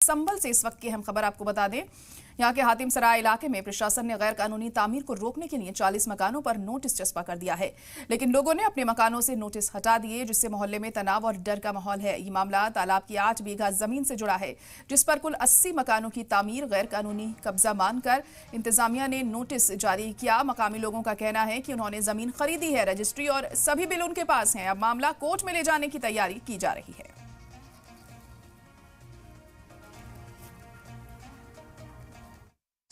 संभल से इस वक्त की अहम खबर आपको बता दें। यहां के हातिम सराय इलाके में प्रशासन ने गैर कानूनी तामीर को रोकने के लिए 40 मकानों पर नोटिस चस्पा कर दिया है, लेकिन लोगों ने अपने मकानों से नोटिस हटा दिए, जिससे मोहल्ले में तनाव और डर का माहौल है। ये मामला तालाब की 8 बीघा जमीन से जुड़ा है, जिस पर कुल 80 मकानों की तामीर गैर कानूनी कब्जा मानकर इंतजामिया ने नोटिस जारी किया। मकामी लोगों का कहना है कि उन्होंने जमीन खरीदी है, रजिस्ट्री और सभी बिल उनके पास हैं। अब मामला कोर्ट में ले जाने की तैयारी की जा रही है।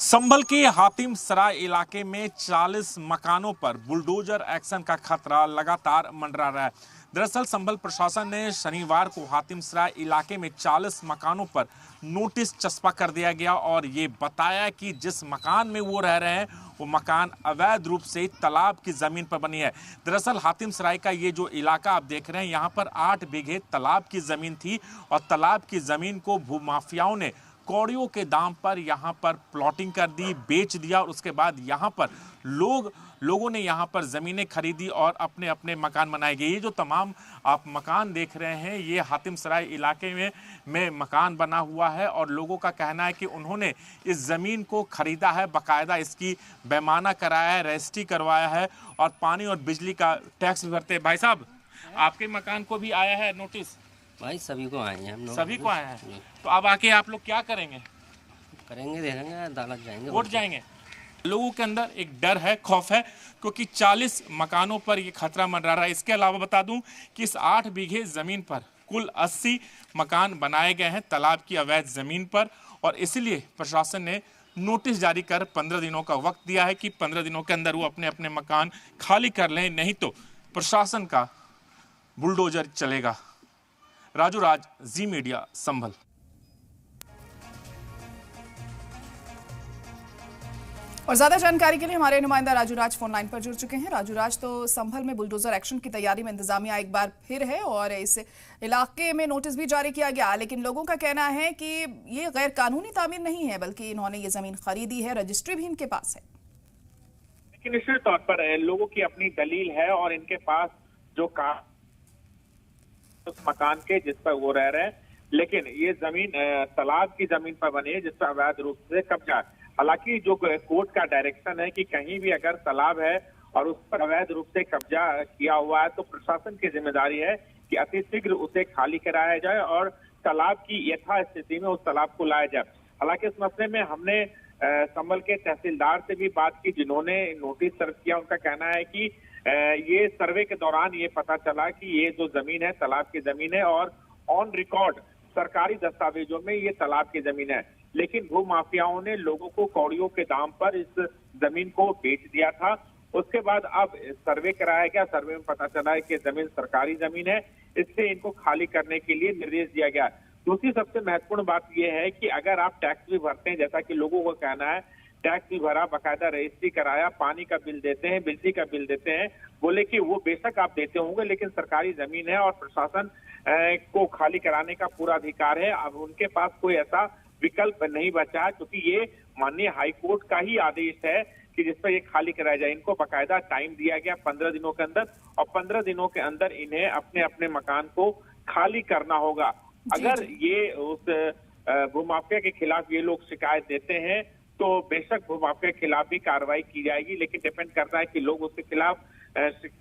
संभल के हातिम सराय इलाके में 40 मकानों पर बुलडोजर एक्शन का खतरा लगातार मंडरा रहा है। दरअसल संभल प्रशासन ने शनिवार को हातिम सराय इलाके में 40 मकानों पर नोटिस चस्पा कर दिया गया और ये बताया कि जिस मकान में वो रह रहे हैं वो मकान अवैध रूप से तालाब की जमीन पर बनी है। दरअसल हातिम सराय का ये जो इलाका आप देख रहे हैं, यहाँ पर 8 बीघे तालाब की जमीन थी और तालाब की जमीन को भूमाफियाओं ने कौड़ियों के दाम पर यहाँ पर प्लॉटिंग कर दी, बेच दिया और उसके बाद यहाँ पर लोगों ने यहाँ पर ज़मीनें खरीदी और अपने अपने मकान बनाए गए। ये जो तमाम आप मकान देख रहे हैं, ये हातिम सराय इलाके में मकान बना हुआ है और लोगों का कहना है कि उन्होंने इस ज़मीन को खरीदा है, बाकायदा इसकी पैमाना कराया है, रजिस्ट्री करवाया है और पानी और बिजली का टैक्स भी भरते हैं। भाई साहब, आपके मकान को भी आया है नोटिस? भाई सभी को आए हैं, हम लोग सभी को आए हैं। तो अब आके आप लोग क्या करेंगे? देखेंगे, अदालत जाएंगे, कोर्ट जाएंगे। लोगों के अंदर एक डर है, खौफ है, क्योंकि 40 मकानों पर ये खतरा मंडरा रहा है। इसके अलावा बता दूं कि इस 8 बीघे जमीन पर कुल 80 मकान बनाए गए हैं तालाब की अवैध जमीन पर और इसलिए प्रशासन ने नोटिस जारी कर 15 दिनों का वक्त दिया है कि 15 दिनों के अंदर वो अपने अपने मकान खाली कर लें, नहीं तो प्रशासन का बुलडोजर चलेगा। राजू राज, जी मीडिया, संभल। और ज्यादा जानकारी के लिए हमारे नुमाइंदा राजू राज फोन लाइन पर जुड़ चुके हैं। राजू राज, तो संभल में बुलडोजर एक्शन की तैयारी में इंतजामिया एक बार फिर है और इस इलाके में नोटिस भी जारी किया गया, लेकिन लोगों का कहना है कि ये गैर कानूनी तामीर नहीं है, बल्कि इन्होंने ये जमीन खरीदी है, रजिस्ट्री भी इनके पास है। लेकिन निश्चित तौर पर लोगों की अपनी दलील है और इनके पास जो उस मकान के जिस पर वो रह रहे हैं, लेकिन ये जमीन तालाब की जमीन पर बनी है जिस पर अवैध रूप से कब्जा है। हालांकि जो कोर्ट का डायरेक्शन है कि कहीं भी अगर तालाब है और उस पर अवैध रूप से कब्जा किया हुआ है तो प्रशासन की जिम्मेदारी है कि अति शीघ्र उसे खाली कराया जाए और तालाब की यथा स्थिति में उस तालाब को लाया जाए। हालांकि इस मसले में हमने संभल के तहसीलदार से भी बात की, जिन्होंने नोटिस सर्व किया। उनका कहना है कि ये सर्वे के दौरान ये पता चला कि ये जो जमीन है तालाब की जमीन है और ऑन रिकॉर्ड सरकारी दस्तावेजों में ये तालाब की जमीन है, लेकिन भू माफियाओं ने लोगों को कौड़ियों के दाम पर इस जमीन को बेच दिया था। उसके बाद अब सर्वे कराया गया, सर्वे में पता चला है कि जमीन सरकारी जमीन है, इससे इनको खाली करने के लिए निर्देश दिया गया। दूसरी सबसे महत्वपूर्ण बात यह है कि अगर आप टैक्स भी भरते हैं, जैसा कि लोगों को कहना है, टैक्स भी भरा, बाकायदा रजिस्ट्री कराया, पानी का बिल देते हैं, बिजली का बिल देते हैं, बोले कि वो बेशक आप देते होंगे लेकिन सरकारी जमीन है और प्रशासन को खाली कराने का पूरा अधिकार है। अब उनके पास कोई ऐसा विकल्प नहीं बचा, क्योंकि ये माननीय हाईकोर्ट का ही आदेश है कि जिस पर ये खाली कराया जाए। इनको बाकायदा टाइम दिया गया 15 दिनों के अंदर और 15 दिनों के अंदर इन्हें अपने अपने मकान को खाली करना होगा। अगर ये उस भूमाफिया के खिलाफ ये लोग शिकायत देते हैं तो बेशक भूमाफिया के खिलाफ भी कार्रवाई की जाएगी, लेकिन डिपेंड करता है कि लोग उसके खिलाफ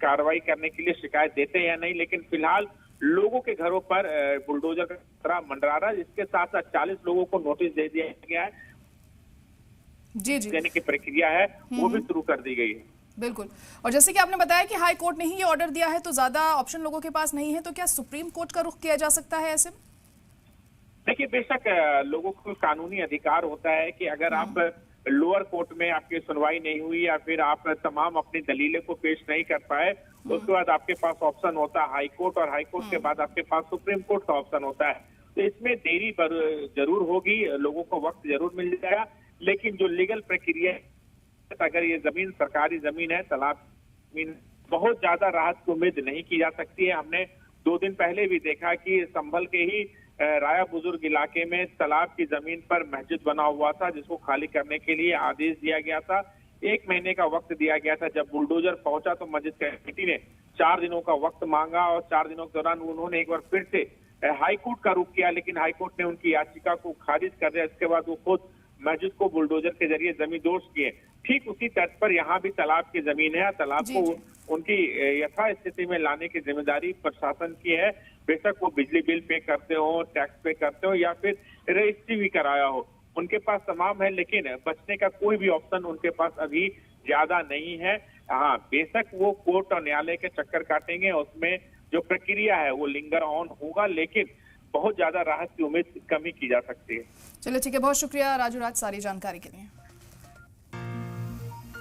कार्रवाई करने के लिए शिकायत देते हैं या नहीं। लेकिन फिलहाल लोगों के घरों पर बुलडोजर का खतरा मंडरा रहा है, जिसके साथ साथ 40 लोगों को नोटिस दे दिया गया है। जी देने की प्रक्रिया है वो भी शुरू कर दी गई है। बिल्कुल। और जैसे कि आपने बताया कि हाई कोर्ट ने ही ये ऑर्डर दिया है, तो ज्यादा ऑप्शन लोगों के पास नहीं है, तो क्या सुप्रीम कोर्ट का रुख किया जा सकता है ऐसे में? देखिए, बेशक लोगों को कानूनी अधिकार होता है कि अगर आप लोअर कोर्ट में आपकी सुनवाई नहीं हुई या फिर आप तमाम अपनी दलीलें को पेश नहीं कर पाए, उसके बाद आपके पास ऑप्शन होता है हाई कोर्ट और हाई कोर्ट के बाद आपके पास सुप्रीम कोर्ट का ऑप्शन होता है। तो इसमें देरी जरूर होगी, लोगों को वक्त जरूर मिल जाएगा, लेकिन जो लीगल प्रक्रिया, अगर ये जमीन सरकारी जमीन है, तालाब जमीन, बहुत ज्यादा राहत की उम्मीद नहीं की जा सकती है। हमने 2 दिन पहले भी देखा कि संभल के ही राया बुजुर्ग इलाके में तालाब की जमीन पर मस्जिद बना हुआ था, जिसको खाली करने के लिए आदेश दिया गया था। 1 महीने का वक्त दिया गया था। जब बुलडोजर पहुंचा तो मस्जिद कमेटी ने 4 दिनों का वक्त मांगा और 4 दिनों के दौरान उन्होंने एक बार फिर से हाई कोर्ट का रुख किया, लेकिन हाई कोर्ट ने उनकी याचिका को खारिज कर दिया। इसके बाद वो खुद मस्जिद को बुलडोजर के जरिए जमींदोज किए। ठीक उसी तर्ज पर यहाँ भी तालाब की जमीन है, तालाब जी, को जी। उनकी यथा स्थिति में लाने की जिम्मेदारी प्रशासन की है। बेशक वो बिजली बिल पे करते हो, टैक्स पे करते हो या फिर रजिस्ट्री भी कराया हो, उनके पास तमाम है, लेकिन बचने का कोई भी ऑप्शन उनके पास अभी ज्यादा नहीं है। हाँ, बेशक वो कोर्ट और न्यायालय के चक्कर काटेंगे, उसमें जो प्रक्रिया है वो लिंगर ऑन होगा, लेकिन बहुत ज्यादा राहत की उम्मीद कम ही की जा सकती है। चलिए ठीक है, बहुत शुक्रिया राजू राज सारी जानकारी के लिए।